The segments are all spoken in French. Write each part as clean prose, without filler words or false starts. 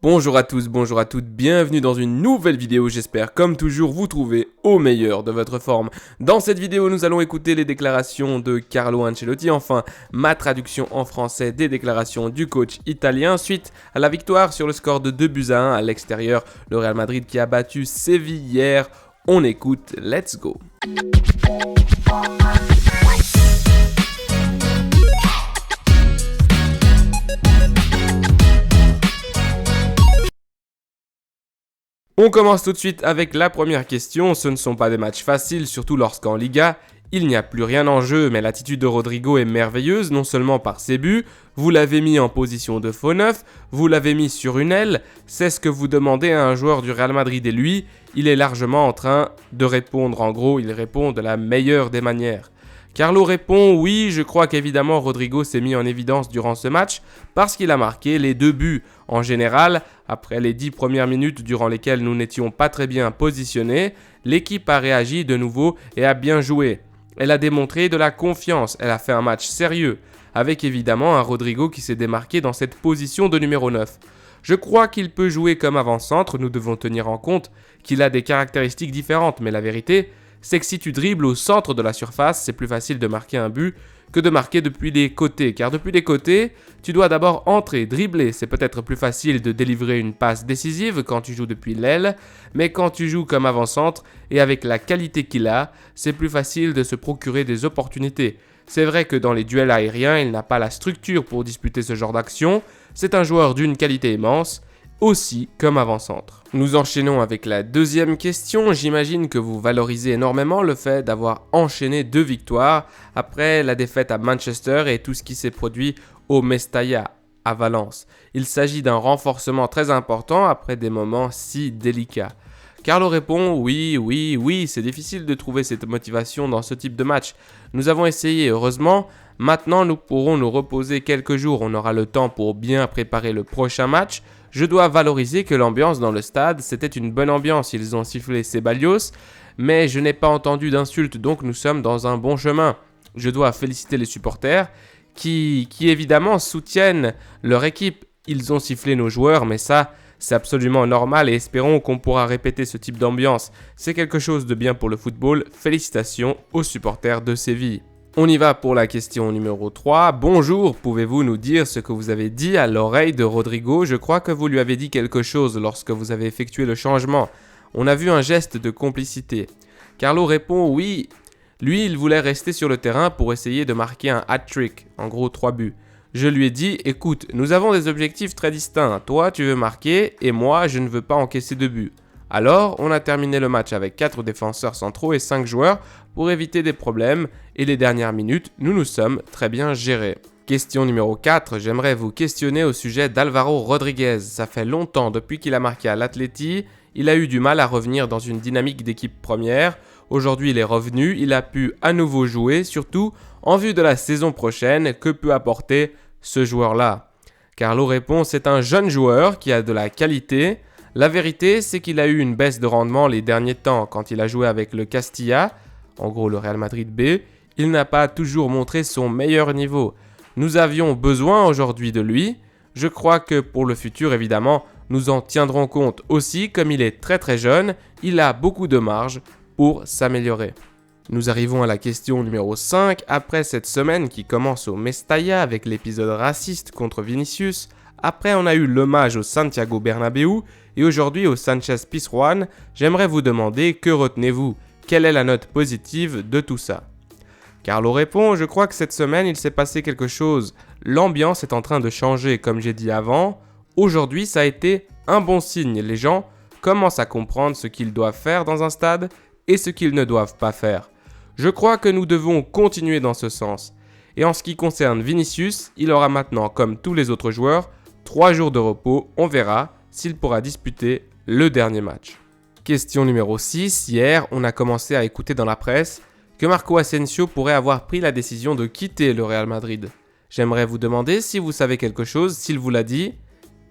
Bonjour à tous, bonjour à toutes, bienvenue dans une nouvelle vidéo, j'espère comme toujours vous trouver au meilleur de votre forme. Dans cette vidéo nous allons écouter les déclarations de Carlo Ancelotti, enfin ma traduction en français des déclarations du coach italien suite à la victoire sur le score de 2-1 à l'extérieur, le Real Madrid qui a battu Séville hier. On écoute, let's go. On commence tout de suite avec la première question. Ce ne sont pas des matchs faciles, surtout lorsqu'en Liga, il n'y a plus rien en jeu, mais l'attitude de Rodrigo est merveilleuse, non seulement par ses buts, vous l'avez mis en position de faux neuf, vous l'avez mis sur une aile, c'est ce que vous demandez à un joueur du Real Madrid et lui, il est largement en train de répondre. En gros, il répond de la meilleure des manières. Carlo répond « Oui, je crois qu'évidemment Rodrigo s'est mis en évidence durant ce match parce qu'il a marqué les 2 buts. En général, après les 10 premières minutes durant lesquelles nous n'étions pas très bien positionnés, l'équipe a réagi de nouveau et a bien joué. Elle a démontré de la confiance, elle a fait un match sérieux, avec évidemment un Rodrigo qui s'est démarqué dans cette position de numéro 9. Je crois qu'il peut jouer comme avant-centre, nous devons tenir en compte qu'il a des caractéristiques différentes, mais la vérité, c'est que si tu dribbles au centre de la surface, c'est plus facile de marquer un but que de marquer depuis les côtés. Car depuis les côtés, tu dois d'abord entrer, dribbler. C'est peut-être plus facile de délivrer une passe décisive quand tu joues depuis l'aile, mais quand tu joues comme avant-centre et avec la qualité qu'il a, c'est plus facile de se procurer des opportunités. C'est vrai que dans les duels aériens, il n'a pas la structure pour disputer ce genre d'action. C'est un joueur d'une qualité immense, aussi comme avant-centre. Nous enchaînons avec la deuxième question. J'imagine que vous valorisez énormément le fait d'avoir enchaîné 2 victoires après la défaite à Manchester et tout ce qui s'est produit au Mestalla à Valence. Il s'agit d'un renforcement très important après des moments si délicats. Carlo répond « Oui, c'est difficile de trouver cette motivation dans ce type de match. Nous avons essayé, heureusement. Maintenant, nous pourrons nous reposer quelques jours. On aura le temps pour bien préparer le prochain match. Je dois valoriser que l'ambiance dans le stade, c'était une bonne ambiance. Ils ont sifflé Ceballos, mais je n'ai pas entendu d'insultes, donc nous sommes dans un bon chemin. Je dois féliciter les supporters qui évidemment soutiennent leur équipe. Ils ont sifflé nos joueurs, mais ça, c'est absolument normal et espérons qu'on pourra répéter ce type d'ambiance. C'est quelque chose de bien pour le football. Félicitations aux supporters de Séville. On y va pour la question numéro 3. Bonjour, pouvez-vous nous dire ce que vous avez dit à l'oreille de Rodrigo? Je crois que vous lui avez dit quelque chose lorsque vous avez effectué le changement. On a vu un geste de complicité. Carlo répond oui. Lui, il voulait rester sur le terrain pour essayer de marquer un hat-trick, en gros 3 buts. Je lui ai dit, écoute, nous avons des objectifs très distincts. Toi, tu veux marquer et moi, je ne veux pas encaisser de buts. Alors, on a terminé le match avec 4 défenseurs centraux et 5 joueurs pour éviter des problèmes et les dernières minutes, nous nous sommes très bien gérés. Question numéro 4, j'aimerais vous questionner au sujet d'Alvaro Rodriguez. Ça fait longtemps depuis qu'il a marqué à l'Atleti, il a eu du mal à revenir dans une dynamique d'équipe première. Aujourd'hui, il est revenu, il a pu à nouveau jouer, surtout en vue de la saison prochaine, que peut apporter ce joueur-là? Carlo répond, c'est un jeune joueur qui a de la qualité. La vérité, c'est qu'il a eu une baisse de rendement les derniers temps quand il a joué avec le Castilla, en gros le Real Madrid B. Il n'a pas toujours montré son meilleur niveau. Nous avions besoin aujourd'hui de lui. Je crois que pour le futur, évidemment, nous en tiendrons compte aussi. Comme il est très jeune, il a beaucoup de marge pour s'améliorer. Nous arrivons à la question numéro 5. Après cette semaine qui commence au Mestalla avec l'épisode raciste contre Vinicius, après on a eu l'hommage au Santiago Bernabéu et aujourd'hui au Sanchez-Pizjuán, j'aimerais vous demander que retenez-vous? Quelle est la note positive de tout ça? Carlo répond, je crois que cette semaine il s'est passé quelque chose. L'ambiance est en train de changer comme j'ai dit avant. Aujourd'hui ça a été un bon signe. Les gens commencent à comprendre ce qu'ils doivent faire dans un stade et ce qu'ils ne doivent pas faire. Je crois que nous devons continuer dans ce sens. Et en ce qui concerne Vinicius, il aura maintenant, comme tous les autres joueurs, 3 jours de repos. On verra s'il pourra disputer le dernier match. Question numéro 6. Hier, on a commencé à écouter dans la presse que Marco Asensio pourrait avoir pris la décision de quitter le Real Madrid. J'aimerais vous demander si vous savez quelque chose, s'il vous l'a dit,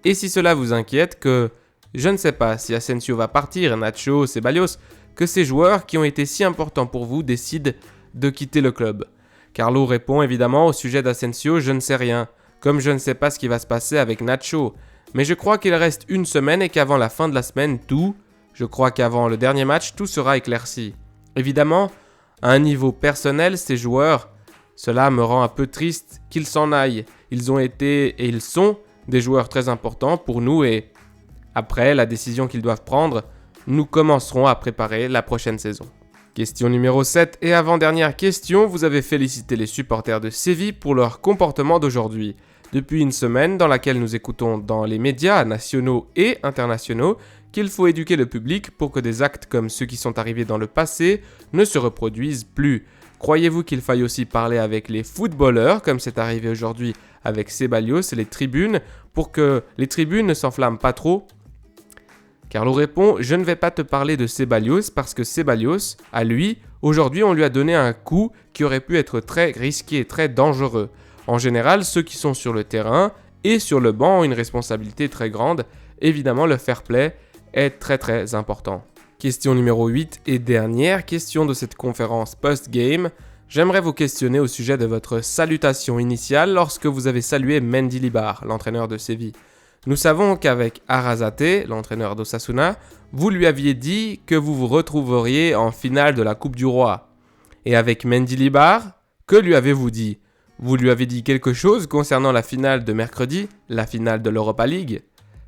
et si cela vous inquiète que, je ne sais pas si Asensio va partir, Nacho, Ceballos, que ces joueurs qui ont été si importants pour vous décident de quitter le club. Carlo répond évidemment au sujet d'Asensio, je ne sais rien, comme je ne sais pas ce qui va se passer avec Nacho. Mais je crois qu'il reste une semaine et qu'avant la fin de la semaine, je crois qu'avant le dernier match, tout sera éclairci. Évidemment, à un niveau personnel, ces joueurs, cela me rend un peu triste qu'ils s'en aillent. Ils ont été et ils sont des joueurs très importants pour nous et après la décision qu'ils doivent prendre, nous commencerons à préparer la prochaine saison. Question numéro 7 et avant-dernière question, vous avez félicité les supporters de Séville pour leur comportement d'aujourd'hui. Depuis une semaine dans laquelle nous écoutons dans les médias nationaux et internationaux qu'il faut éduquer le public pour que des actes comme ceux qui sont arrivés dans le passé ne se reproduisent plus. Croyez-vous qu'il faille aussi parler avec les footballeurs, comme c'est arrivé aujourd'hui avec Ceballos et les tribunes, pour que les tribunes ne s'enflamment pas trop ? Carlo répond « Je ne vais pas te parler de Ceballos parce que Ceballos, à lui, aujourd'hui on lui a donné un coup qui aurait pu être très risqué, très dangereux. En général, ceux qui sont sur le terrain et sur le banc ont une responsabilité très grande. Évidemment, le fair play est très très important. » Question numéro 8 et dernière question de cette conférence post-game. J'aimerais vous questionner au sujet de votre salutation initiale lorsque vous avez salué Mendilibar, l'entraîneur de Séville. Nous savons qu'avec Arrasate, l'entraîneur d'Osasuna, vous lui aviez dit que vous vous retrouveriez en finale de la Coupe du Roi. Et avec Mendilibar, que lui avez-vous dit ? Vous lui avez dit quelque chose concernant la finale de mercredi, la finale de l'Europa League ?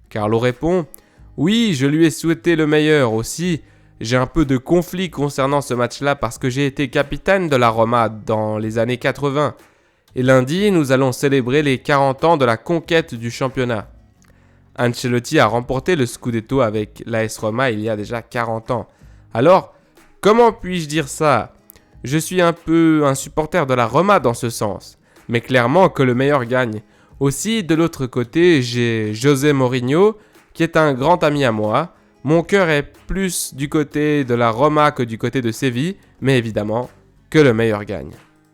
Carlo répond « Oui, je lui ai souhaité le meilleur aussi. J'ai un peu de conflit concernant ce match-là parce que j'ai été capitaine de la Roma dans les années 80. Et lundi, nous allons célébrer les 40 ans de la conquête du championnat. Ancelotti a remporté le Scudetto avec l'AS Roma il y a déjà 40 ans. Alors, comment puis-je dire ça ? Je suis un peu un supporter de la Roma dans ce sens. Mais clairement que le meilleur gagne. Aussi, de l'autre côté, j'ai José Mourinho, qui est un grand ami à moi. Mon cœur est plus du côté de la Roma que du côté de Séville, mais évidemment, que le meilleur gagne.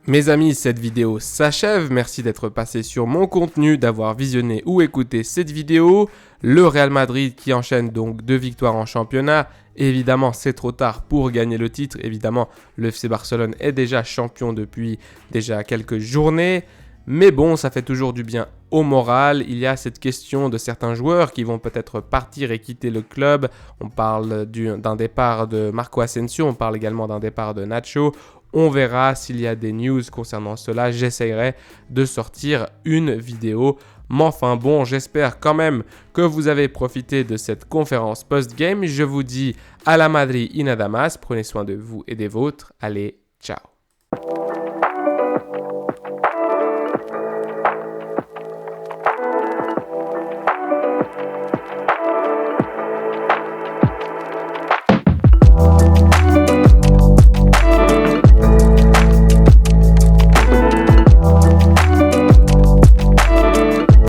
Mes amis, cette vidéo s'achève. Merci d'être passé sur mon contenu, d'avoir visionné ou écouté cette vidéo. Le Real Madrid qui enchaîne donc 2 victoires en championnat. Évidemment, c'est trop tard pour gagner le titre. Évidemment, le FC Barcelone est déjà champion depuis déjà quelques journées. Mais bon, ça fait toujours du bien au moral. Il y a cette question de certains joueurs qui vont peut-être partir et quitter le club. On parle d'un départ de Marco Asensio, on parle également d'un départ de Nacho. On verra s'il y a des news concernant cela. J'essaierai de sortir une vidéo. Mais enfin bon, j'espère quand même que vous avez profité de cette conférence post-game. Je vous dis à la Madrid y nada más. Prenez soin de vous et des vôtres. Allez, ciao.